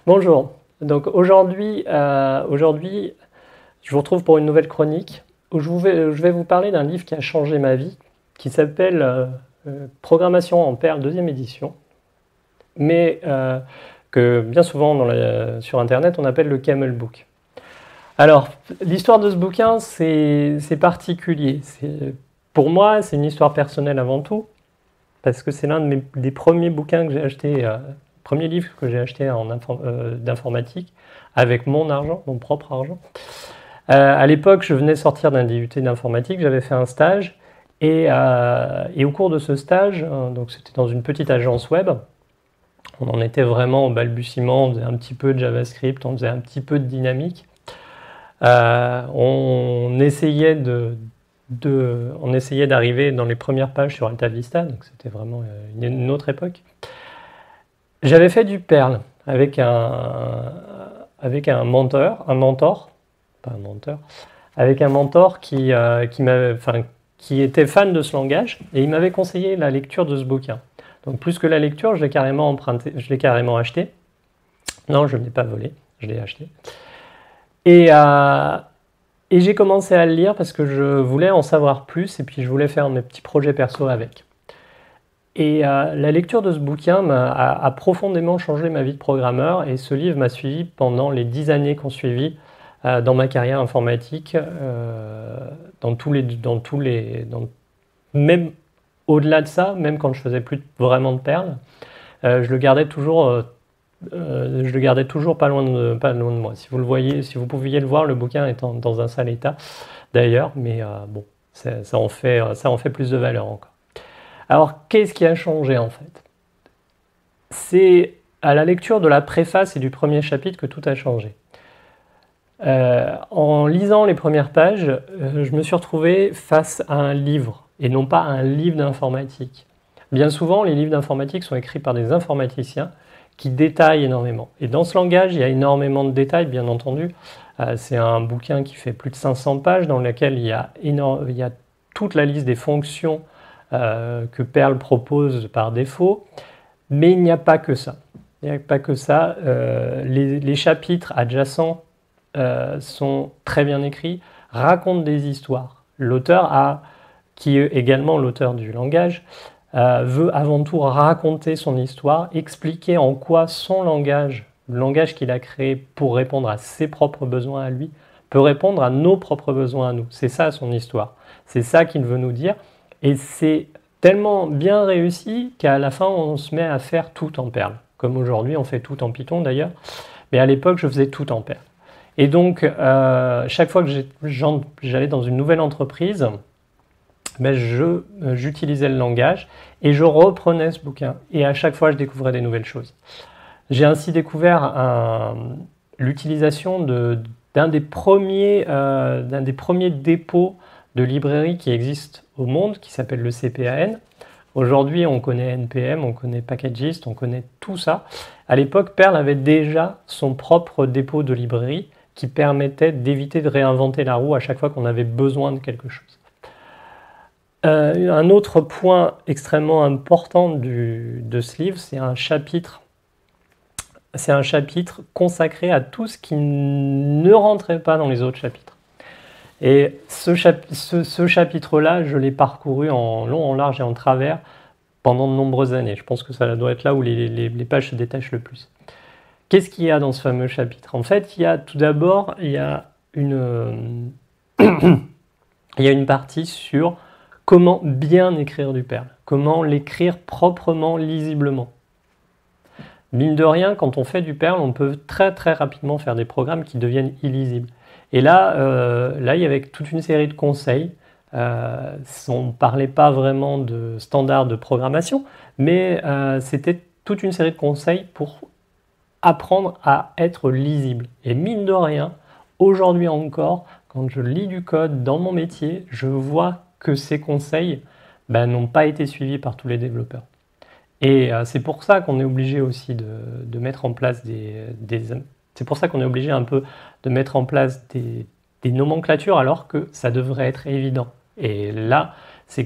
Bonjour. Donc aujourd'hui, je vous retrouve pour une nouvelle chronique où je vais vous parler d'un livre qui a changé ma vie, qui s'appelle Programmation en Perl, deuxième édition, mais que bien souvent sur Internet on appelle le Camel Book. Alors, l'histoire de ce bouquin, c'est particulier. Pour moi, c'est une histoire personnelle avant tout, parce que c'est l'un des premiers bouquins que j'ai acheté, premier livre que j'ai acheté d'informatique, avec mon argent, mon propre argent. À l'époque, je venais sortir d'un DUT d'informatique, j'avais fait un stage, et au cours de ce stage, donc c'était dans une petite agence web, on en était vraiment au balbutiement, on faisait un petit peu de JavaScript, on faisait un petit peu de dynamique. On essayait d'arriver dans les premières pages sur AltaVista, donc c'était vraiment une autre époque. J'avais fait du Perl avec un mentor, avec un mentor qui était fan de ce langage, et il m'avait conseillé la lecture de ce bouquin. Donc plus que la lecture, je l'ai carrément emprunté, je l'ai carrément acheté. Non, je ne l'ai pas volé, je l'ai acheté. Et j'ai commencé à le lire parce que je voulais en savoir plus et puis je voulais faire mes petits projets perso avec. Et la lecture de ce bouquin a profondément changé ma vie de programmeur, et ce livre m'a suivi pendant les 10 années qu'on suivi dans ma carrière informatique, même au-delà de ça, même quand je faisais plus vraiment de Perl, je le gardais toujours pas loin de moi. Si vous le voyez, si vous pouviez le voir, le bouquin est dans un sale état d'ailleurs, mais bon, ça en fait plus de valeur encore. Alors, qu'est-ce qui a changé en fait? C'est à la lecture de la préface et du premier chapitre que tout a changé. En lisant les premières pages, je me suis retrouvé face à un livre, et non pas un livre d'informatique. Bien souvent, les livres d'informatique sont écrits par des informaticiens qui détaillent énormément. Et dans ce langage, il y a énormément de détails, bien entendu. C'est un bouquin qui fait plus de 500 pages, dans lequel il y a toute la liste des fonctions que Perl propose par défaut. Mais il n'y a pas que ça. Il n'y a pas que ça. Les chapitres adjacents sont très bien écrits, racontent des histoires. L'auteur, qui est également l'auteur du langage, veut avant tout raconter son histoire, expliquer en quoi son langage, le langage qu'il a créé pour répondre à ses propres besoins à lui, peut répondre à nos propres besoins à nous. C'est ça son histoire. C'est ça qu'il veut nous dire. Et c'est tellement bien réussi qu'à la fin, on se met à faire tout en Perl. Comme aujourd'hui, on fait tout en Python d'ailleurs. Mais à l'époque, je faisais tout en Perl. Et donc, chaque fois que j'allais dans une nouvelle entreprise, j'utilisais le langage et je reprenais ce bouquin. Et à chaque fois, je découvrais des nouvelles choses. J'ai ainsi découvert l'utilisation d'un des premiers dépôts de librairie qui existe au monde, qui s'appelle le CPAN. Aujourd'hui, on connaît NPM, on connaît Packagist, on connaît tout ça. À l'époque, Perl avait déjà son propre dépôt de librairie qui permettait d'éviter de réinventer la roue à chaque fois qu'on avait besoin de quelque chose. Un autre point extrêmement important de ce livre, c'est un chapitre consacré à tout ce qui ne rentrait pas dans les autres chapitres. Et ce chapitre-là, je l'ai parcouru en long, en large et en travers pendant de nombreuses années. Je pense que ça doit être là où les pages se détachent le plus. Qu'est-ce qu'il y a dans ce fameux chapitre? En fait, tout d'abord, il y a une partie sur comment bien écrire du Perl, comment l'écrire proprement, lisiblement. Mine de rien, quand on fait du Perl, on peut très très rapidement faire des programmes qui deviennent illisibles. Et là, il y avait toute une série de conseils. On ne parlait pas vraiment de standards de programmation, mais c'était toute une série de conseils pour apprendre à être lisible. Et mine de rien, aujourd'hui encore, quand je lis du code dans mon métier, je vois que ces conseils n'ont pas été suivis par tous les développeurs. Et c'est pour ça qu'on est obligé aussi de mettre en place c'est pour ça qu'on est obligé un peu de mettre en place des nomenclatures alors que ça devrait être évident. Et là, c'est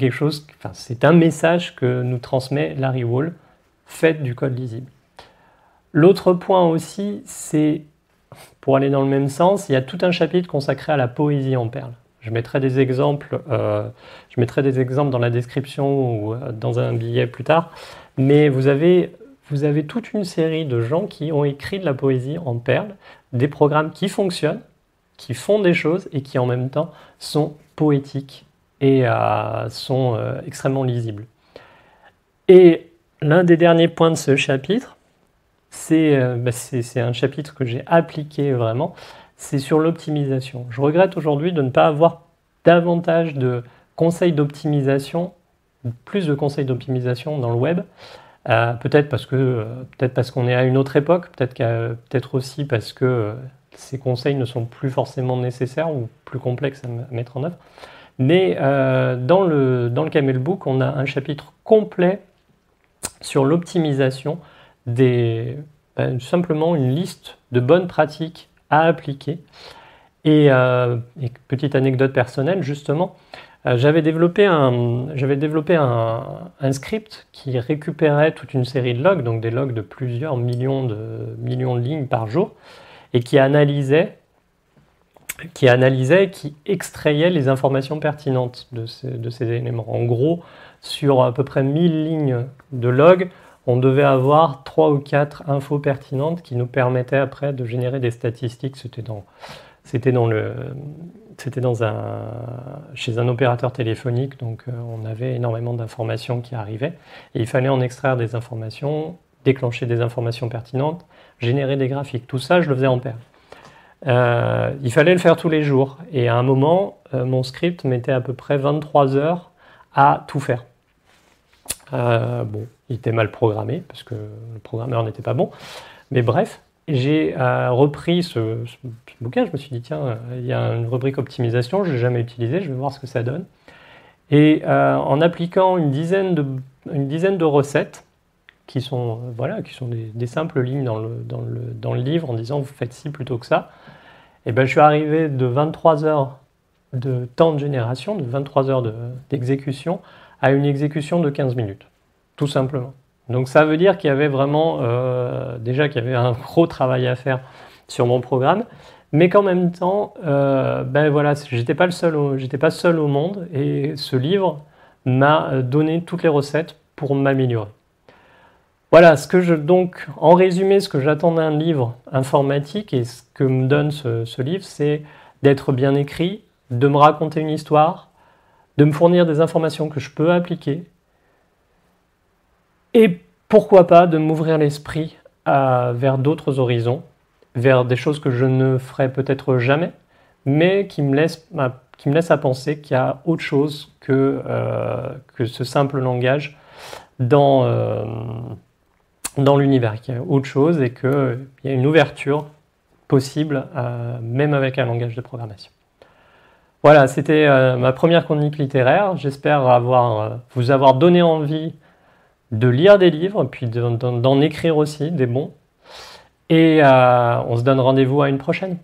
un message que nous transmet Larry Wall: faites du code lisible. L'autre point aussi, c'est, pour aller dans le même sens, il y a tout un chapitre consacré à la poésie en perles. Je mettrai des exemples dans la description ou dans un billet plus tard, mais vous avez toute une série de gens qui ont écrit de la poésie en perles, des programmes qui fonctionnent, qui font des choses et qui en même temps sont poétiques et sont extrêmement lisibles. Et l'un des derniers points de ce chapitre, c'est un chapitre que j'ai appliqué vraiment, c'est sur l'optimisation. Je regrette aujourd'hui de ne pas avoir davantage de conseils d'optimisation, plus de conseils d'optimisation dans le web. Peut-être parce qu'on est à une autre époque, peut-être aussi parce que ces conseils ne sont plus forcément nécessaires ou plus complexes à mettre en œuvre. Mais dans le Camel Book, on a un chapitre complet sur l'optimisation simplement une liste de bonnes pratiques à appliquer. Et petite anecdote personnelle, justement, j'avais développé un script qui récupérait toute une série de logs, donc des logs de plusieurs millions de lignes par jour, et qui analysait, qui extrayait les informations pertinentes de ces éléments. En gros, sur à peu près 1000 lignes de log, on devait avoir 3 ou 4 infos pertinentes qui nous permettaient après de générer des statistiques. Chez un opérateur téléphonique, donc on avait énormément d'informations qui arrivaient et il fallait en extraire des informations, déclencher des informations pertinentes, générer des graphiques. Tout ça, je le faisais en perles. Il fallait le faire tous les jours et à un moment, mon script mettait à peu près 23 heures à tout faire. Bon, il était mal programmé parce que le programmeur n'était pas bon, mais bref. J'ai repris ce bouquin, je me suis dit tiens, il y a une rubrique optimisation, je ne l'ai jamais utilisée, je vais voir ce que ça donne. Et en appliquant une dizaine de recettes, qui sont des simples lignes dans le livre en disant vous faites ci plutôt que ça, et ben, je suis arrivé de 23 heures de temps de génération, de 23 heures d'exécution, à une exécution de 15 minutes, tout simplement. Donc ça veut dire qu'il y avait vraiment, déjà qu'il y avait un gros travail à faire sur mon programme, mais qu'en même temps, j'étais pas seul au monde et ce livre m'a donné toutes les recettes pour m'améliorer. Voilà, donc en résumé, ce que j'attends d'un livre informatique et ce que me donne ce livre, c'est d'être bien écrit, de me raconter une histoire, de me fournir des informations que je peux appliquer, et pourquoi pas de m'ouvrir l'esprit vers d'autres horizons, vers des choses que je ne ferai peut-être jamais, mais qui me laissent à penser qu'il y a autre chose que ce simple langage dans l'univers, qu'il y a autre chose et qu'il y a une ouverture possible, même avec un langage de programmation. Voilà, c'était ma première chronique littéraire. J'espère vous avoir donné envie de lire des livres, puis d'en écrire aussi, des bons. Et on se donne rendez-vous à une prochaine.